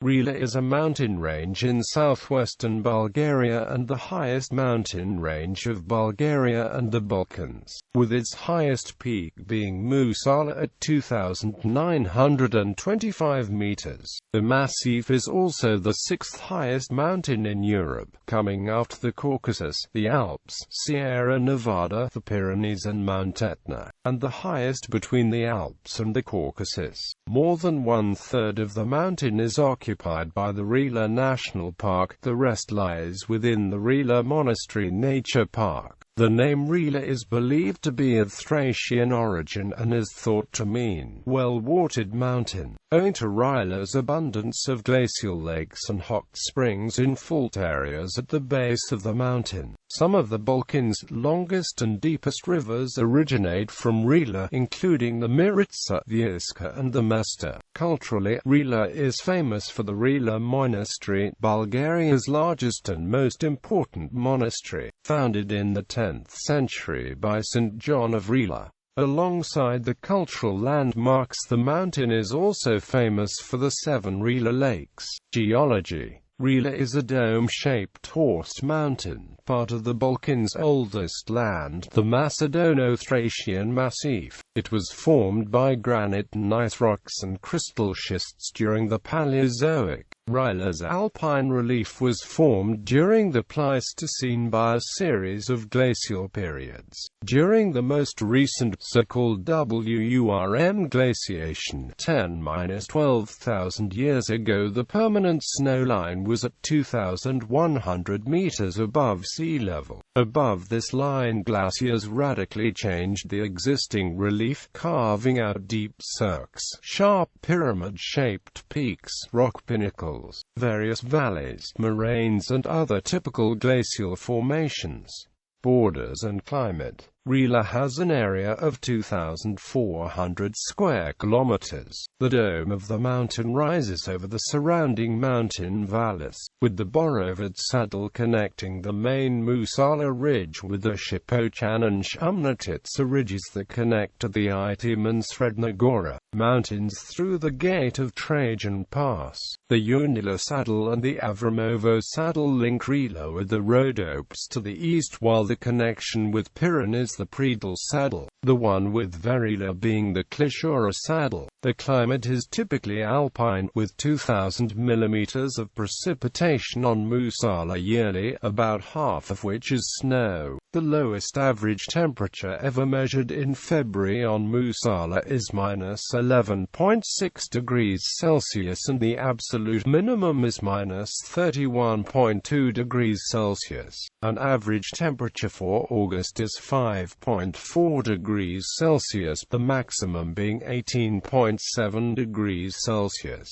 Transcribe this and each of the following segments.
Rila is a mountain range in southwestern Bulgaria and the highest mountain range of Bulgaria and the Balkans, with its highest peak being Musala at 2,925 meters. The massif is also the sixth highest mountain in Europe, coming after the Caucasus, the Alps, Sierra Nevada, the Pyrenees and Mount Etna, and the highest between the Alps and the Caucasus. More than one-third of the mountain is occupied by the Rila National Park, the rest lies within the Rila Monastery Nature Park. The name Rila is believed to be of Thracian origin and is thought to mean well-watered mountain, owing to Rila's abundance of glacial lakes and hot springs in fault areas at the base of the mountain. Some of the Balkans' longest and deepest rivers originate from Rila, including the Maritsa, the Iska and the m.The. Culturally, Rila is famous for the Rila Monastery, Bulgaria's largest and most important monastery, founded in the 10th century by St. John of Rila. Alongside the cultural landmarks, the mountain is also famous for the 7 Rila lakes. Geology. Rila is a dome-shaped horst mountain, part of the Balkans' oldest land, the Macedono-Thracian massif. It was formed by granite gneiss rocks and crystal schists during the Paleozoic. Rila's alpine relief was formed during the Pleistocene by a series of glacial periods. During the most recent, so-called WURM glaciation 10–12,000 years ago, the permanent snowline was at 2,100 meters above sea level. Above this line, glaciers radically changed the existing relief, carving out deep cirques, sharp pyramid-shaped peaks, rock pinnacles, various valleys, moraines and other typical glacial formations. Borders and climate. Rila has an area of 2,400 square kilometers. The dome of the mountain rises over the surrounding mountain valleys, with the Borovid Saddle connecting the main Musala ridge with the Shipochan and Shumnatitsa ridges that connect to the Itim and Srednagora mountains through the Gate of Trajan Pass. The Unila Saddle and the Avramovo Saddle link Rila with the Rhodopes to the east, while the connection with Pyrenees the Predal Saddle, the one with Varila being the Klishura Saddle. The climate is typically alpine, with 2,000 millimeters of precipitation on Musala yearly, about half of which is snow. The lowest average temperature ever measured in February on Musala is -11.6 degrees Celsius and the absolute minimum is -31.2 degrees Celsius. An average temperature for August is 5.4 degrees Celsius, the maximum being 18.7 degrees Celsius.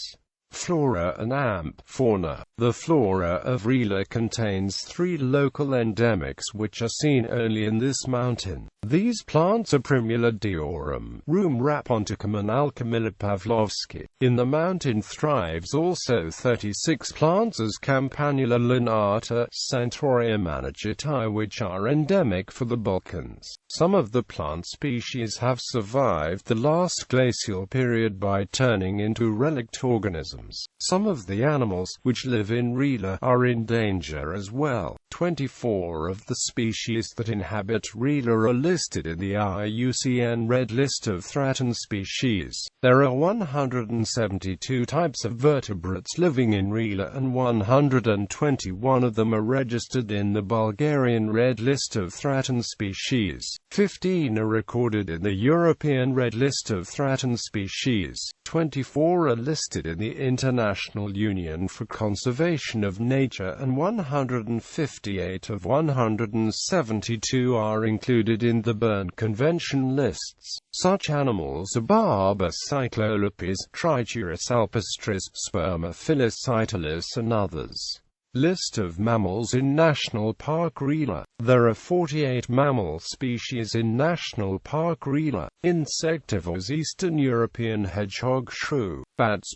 Flora and fauna. The flora of Rila contains 3 local endemics which are seen only in this mountain. These plants are Primula diorum, Rum raponticum and Alchemilla pavlovski. In the mountain thrives also 36 plants as Campanula lanata, Centaurea manigitae, which are endemic for the Balkans. Some of the plant species have survived the last glacial period by turning into relict organisms. Some of the animals, which live in Rila, are in danger as well. 24 of the species that inhabit Rila are listed in the IUCN Red List of Threatened Species. There are 172 types of vertebrates living in Rila and 121 of them are registered in the Bulgarian Red List of Threatened Species. 15 are recorded in the European Red List of Threatened Species. 24 are listed in the International Union for Conservation of Nature and 158 of 172 are included in the Berne Convention lists. Such animals are Barba cyclolepis, Trichuris alpestris, Spermophilus cytilis and others. List of mammals in National Park Rila. There are 48 mammal species in National Park Rila. Insectivores: Eastern European hedgehog, shrew, bats,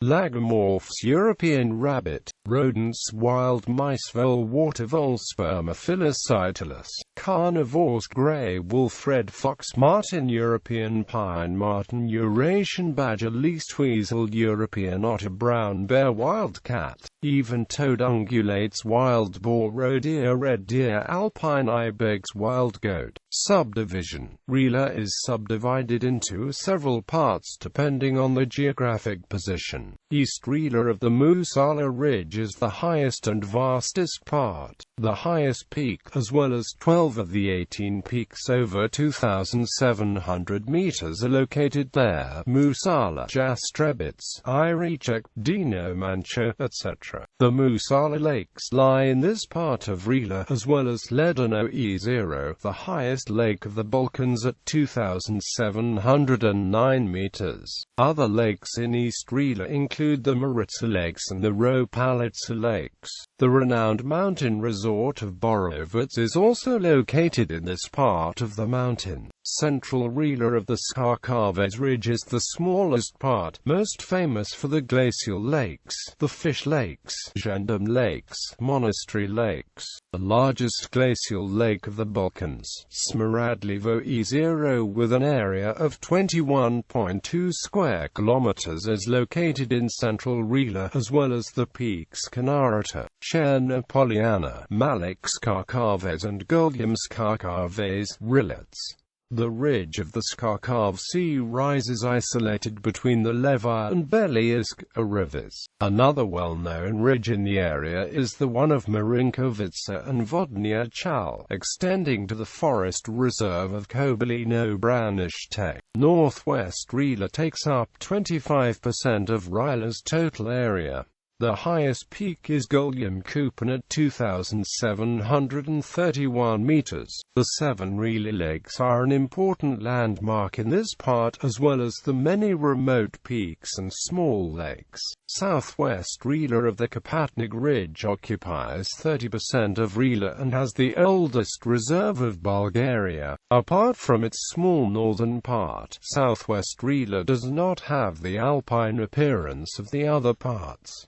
lagomorphs, European rabbit, rodents, wild mice, vole, water vole, Spermophilus cytilus, carnivores: grey wolf, red fox, marten, European pine marten, Eurasian badger, least weasel, European otter, brown bear, wild cat, even-toed ungulates, wild boar, roe deer, red deer, alpine ibex, wild goat. Subdivision: Rila is subdivided into several parts depending on the geographic position. East Rila of the Musala Ridge is the highest and vastest part. The highest peak, as well as 12 of the 18 peaks over 2,700 meters, are located there: Musala, Jastrebits, Irichek, Dino Mancha, etc. The Musala Lakes lie in this part of Rila, as well as Ledeno E0, the highest lake of the Balkans at 2,709 meters. Other lakes in East Rila include the Maritsa Lakes and the Ropalitsa Lakes. The renowned mountain resort of Borovets is also located in this part of the mountain. Central Rila of the Caucasus Ridge is the smallest part, most famous for the glacial lakes, the fish lakes, Gendarme lakes, monastery lakes. The largest glacial lake of the Balkans, Smeradlivo E0, with an area of 21.2 square kilometers, is located in central Rila, as well as the peaks Kanarata, Cherna Poliana, Malix Caucasus and Gulyams Caucasus, Rilets. The ridge of the Caucasus Sea rises isolated between the Leva and Beliask rivers. Another well-known ridge in the area is the one of Marinkovica and Vodnia Chal, extending to the forest reserve of Kobalino-Branishtek. Northwest Rila takes up 25% of Rila's total area. The highest peak is Gulyam Kupan at 2,731 meters. The 7 Rila Lakes are an important landmark in this part, as well as the many remote peaks and small lakes. Southwest Rila of the Kapatnik Ridge occupies 30% of Rila and has the oldest reserve of Bulgaria. Apart from its small northern part, Southwest Rila does not have the alpine appearance of the other parts.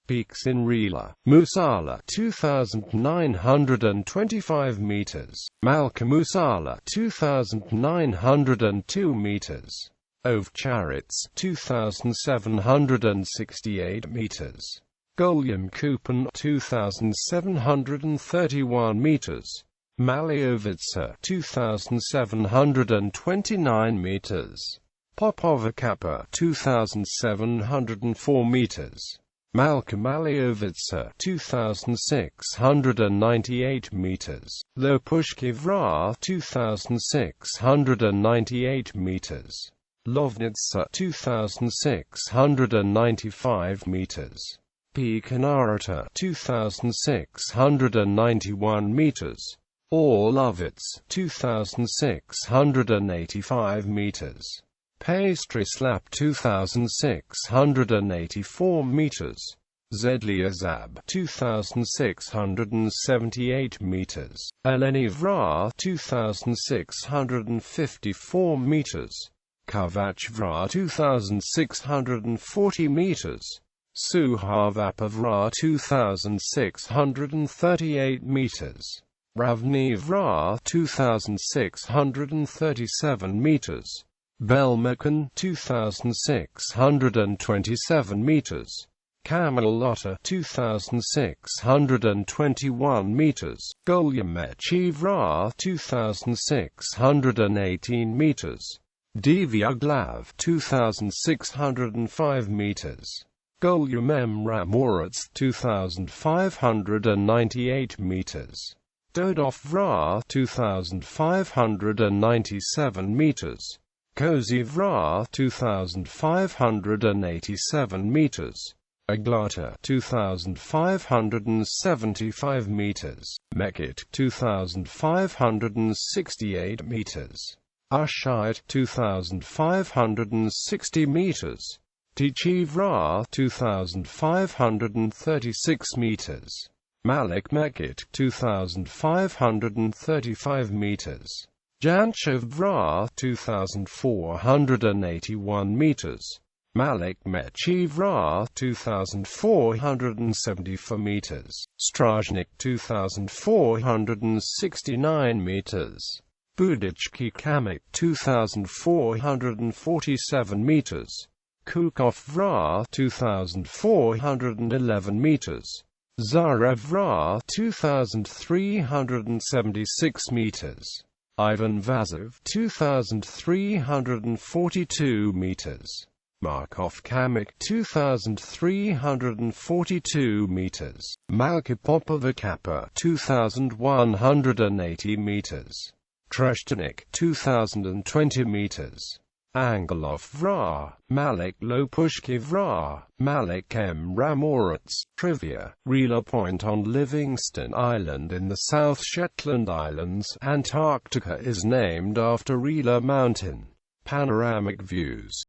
Peaks in Rila: Musala 2,925 meters, Malka Musala 2,902 meters, Ovcharits 2,768 meters, Gulyam Kupan 2,731 meters, Maliovitsa 2,729 meters, Popovakapa 2,704 meters, Malka Maliovitsa 2,698 meters, Lopushki Vra 2,698 meters, Lovnitsa 2,695 meters, Kanarata 2,691 meters, Orlovits 2,685 meters, Pastry Slap 2,684 meters, Zedliazab 2,678 meters, Eleni Vra 2,654 meters, Kavach Vra 2,640 meters, Suhavapa Vra 2,638 meters, Ravni Vra 2,637 meters, Belmakan 2,627 meters, Kamalota 2,621 meters, Gulyamechi Vra 2,618 meters, Divyaglav 2,605 meters, Gulyamem Ramorats 2,598 meters, Dodov Vra 2,597 meters, Kozy Vra 2,587 meters, Aglata 2,575 meters, Mekit 2,568 meters, Ashite 2,560 meters, Tichivra 2,536 meters. Malik Mekit 2,535 meters. Janchevra 2,481 meters. Malik Mechivra 2,474 meters. Strajnik 2,469 meters. Budichki Kamik 2,447 meters. Kukovra 2,411 meters. Zarevra 2,376 meters. Ivan Vazov 2,342 meters. Markov Kamik 2,342 meters. Malkipopova Kappa 2,180 meters. Treshtanik 2,020 meters. Angelov Vra, Malik Lopushki Vra, Malik M. Ramorets. Trivia: Rila Point on Livingston Island in the South Shetland Islands, Antarctica is named after Rila Mountain. Panoramic views.